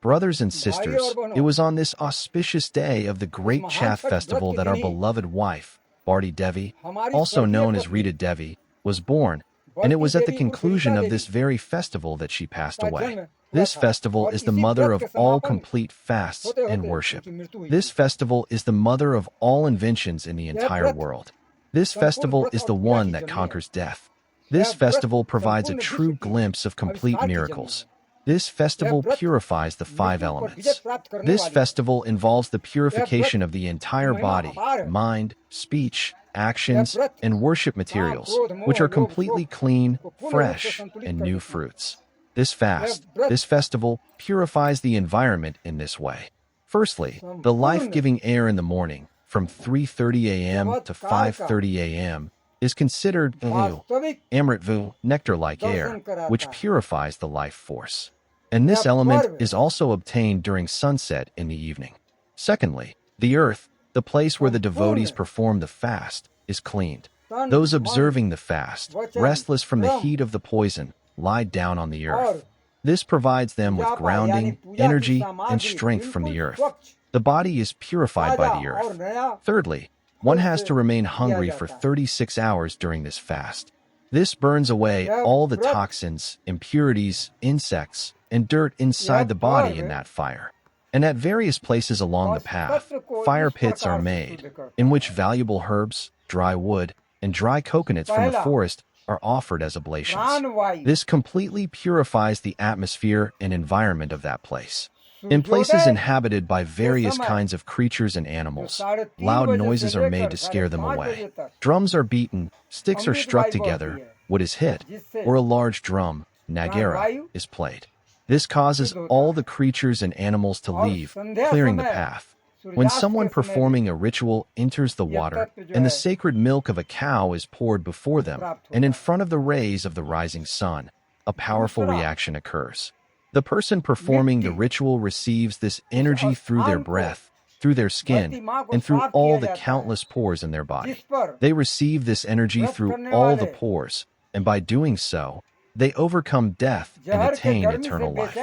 Brothers and sisters, it was on this auspicious day of the great Chhath festival that our beloved wife, Barti Devi, also known as Rita Devi, was born, and it was at the conclusion of this very festival that she passed away. This festival is the mother of all complete fasts and worship. This festival is the mother of all inventions in the entire world. This festival is the one that conquers death. This festival provides a true glimpse of complete miracles. This festival purifies the 5 elements. This festival involves the purification of the entire body, mind, speech, actions, and worship materials, which are completely clean, fresh, and new fruits. This festival, purifies the environment in this way. Firstly, the life-giving air in the morning, from 3:30 a.m. to 5:30 a.m., is considered Amritvu, nectar-like air, which purifies the life force. And this element is also obtained during sunset in the evening. Secondly, the earth, the place where the devotees perform the fast, is cleaned. Those observing the fast, restless from the heat of the poison, lie down on the earth. This provides them with grounding, energy, and strength from the earth. The body is purified by the earth. Thirdly, one has to remain hungry for 36 hours during this fast. This burns away all the toxins, impurities, insects, and dirt inside the body in that fire. And at various places along the path, fire pits are made, in which valuable herbs, dry wood, and dry coconuts from the forest are offered as oblations. This completely purifies the atmosphere and environment of that place. In places inhabited by various kinds of creatures and animals, loud noises are made to scare them away. Drums are beaten, sticks are struck together, wood is hit, or a large drum, nagara, is played. This causes all the creatures and animals to leave, clearing the path. When someone performing a ritual enters the water, and the sacred milk of a cow is poured before them, and in front of the rays of the rising sun, a powerful reaction occurs. The person performing the ritual receives this energy through their breath, through their skin, and through all the countless pores in their body. They receive this energy through all the pores, and by doing so, they overcome death and attain eternal life.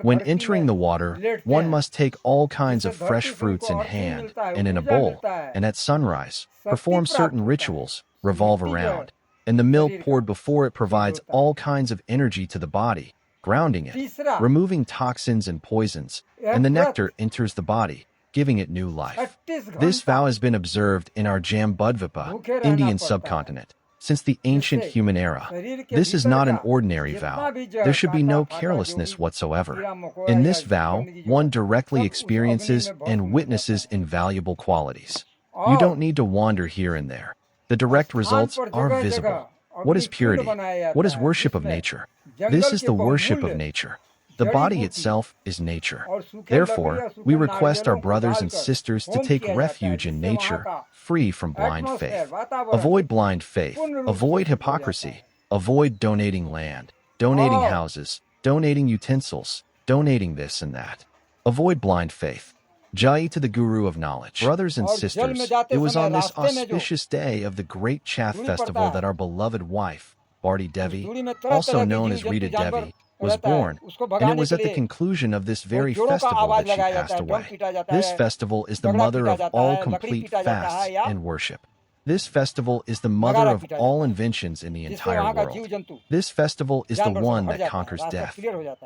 When entering the water, one must take all kinds of fresh fruits in hand and in a bowl, and at sunrise, perform certain rituals, revolve around, and the milk poured before it provides all kinds of energy to the body, grounding it, removing toxins and poisons, and the nectar enters the body, giving it new life. This vow has been observed in our Jambudvipa, Indian subcontinent, since the ancient human era. This is not an ordinary vow. There should be no carelessness whatsoever. In this vow, one directly experiences and witnesses invaluable qualities. You don't need to wander here and there. The direct results are visible. What is purity? What is worship of nature? This is the worship of nature. The body itself is nature. Therefore, we request our brothers and sisters to take refuge in nature, free from blind faith. Avoid blind faith, avoid hypocrisy, avoid donating land, donating houses, donating utensils, donating this and that. Avoid blind faith. Jai to the Guru of Knowledge. Brothers and sisters, it was on this auspicious day of the great Chhath festival that our beloved wife, Barti Devi, also known as Rita Devi, was born, and it was at the conclusion of this very festival that she passed away. This festival is the mother of all complete fasts and worship. This festival is the mother of all inventions in the entire world. This festival is the one that conquers death.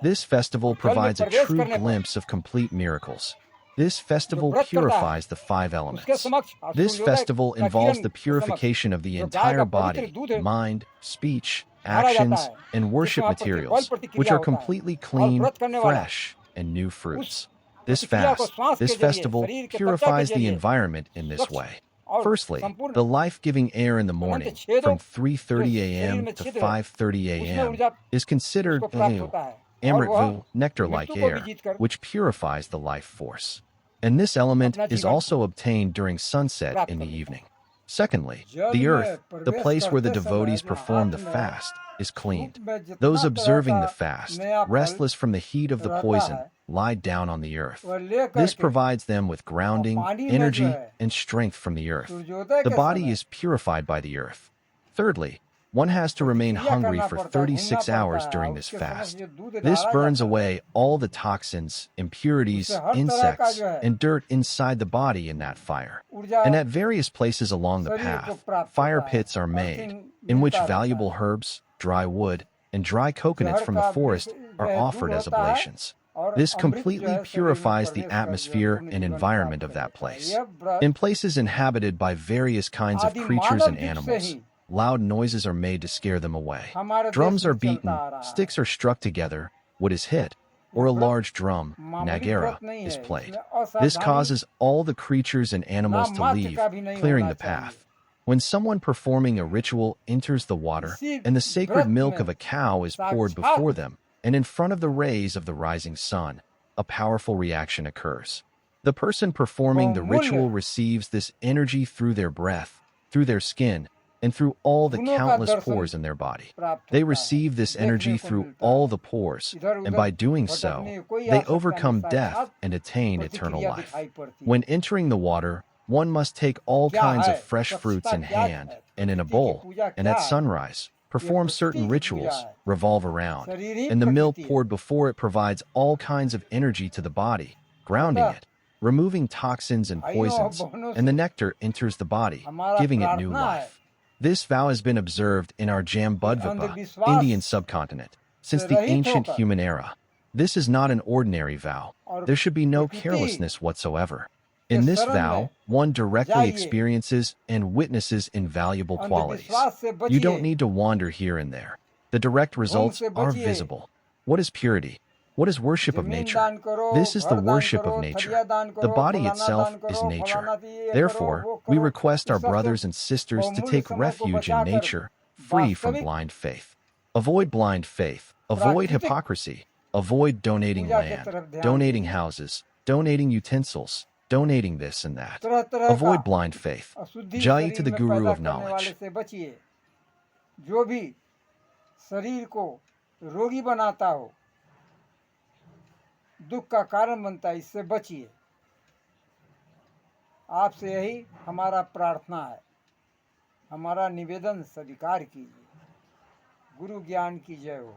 This festival provides a true glimpse of complete miracles. This festival purifies the 5 elements. This festival involves the purification of the entire body, mind, speech, actions, and worship materials, which are completely clean, fresh, and new fruits. This festival purifies the environment in this way. Firstly, the life-giving air in the morning, from 3:30 a.m. to 5:30 a.m., is considered Amritvu, nectar-like air, which purifies the life force. And this element is also obtained during sunset in the evening. Secondly, the earth, the place where the devotees perform the fast, is cleaned. Those observing the fast, restless from the heat of the poison, lie down on the earth. This provides them with grounding, energy, and strength from the earth. The body is purified by the earth. Thirdly, One has to remain hungry for 36 hours during this fast. This burns away all the toxins, impurities, insects, and dirt inside the body in that fire. And at various places along the path, fire pits are made, in which valuable herbs, dry wood, and dry coconuts from the forest are offered as oblations. This completely purifies the atmosphere and environment of that place. In places inhabited by various kinds of creatures and animals, loud noises are made to scare them away. Drums are beaten, sticks are struck together, wood is hit, or a large drum, nagara, is played. This causes all the creatures and animals to leave, clearing the path. When someone performing a ritual enters the water, and the sacred milk of a cow is poured before them, and in front of the rays of the rising sun, a powerful reaction occurs. The person performing the ritual receives this energy through their breath, through their skin, and through all the countless pores in their body. They receive this energy through all the pores, and by doing so, they overcome death and attain eternal life. When entering the water, one must take all kinds of fresh fruits in hand and in a bowl, and at sunrise, perform certain rituals, revolve around, and the milk poured before it provides all kinds of energy to the body, grounding it, removing toxins and poisons, and the nectar enters the body, giving it new life. This vow has been observed in our Jambudvipa, Indian subcontinent, since the ancient human era. This is not an ordinary vow. There should be no carelessness whatsoever. In this vow, one directly experiences and witnesses invaluable qualities. You don't need to wander here and there. The direct results are visible. What is purity? What is worship of nature? This is the worship of nature. The body itself is nature. Therefore, we request our brothers and sisters to take refuge in nature, free from blind faith. Avoid blind faith. Avoid hypocrisy. Avoid donating land, donating houses, donating utensils, donating this and that. Avoid blind faith. Jai to the Guru of Knowledge. जो भी शरीर को रोगी बनाता हो, दुख का कारण बनता है, इससे बचिए। आपसे यही हमारा प्रार्थना है, हमारा निवेदन स्वीकार कीजिए। गुरु ज्ञान की जय हो।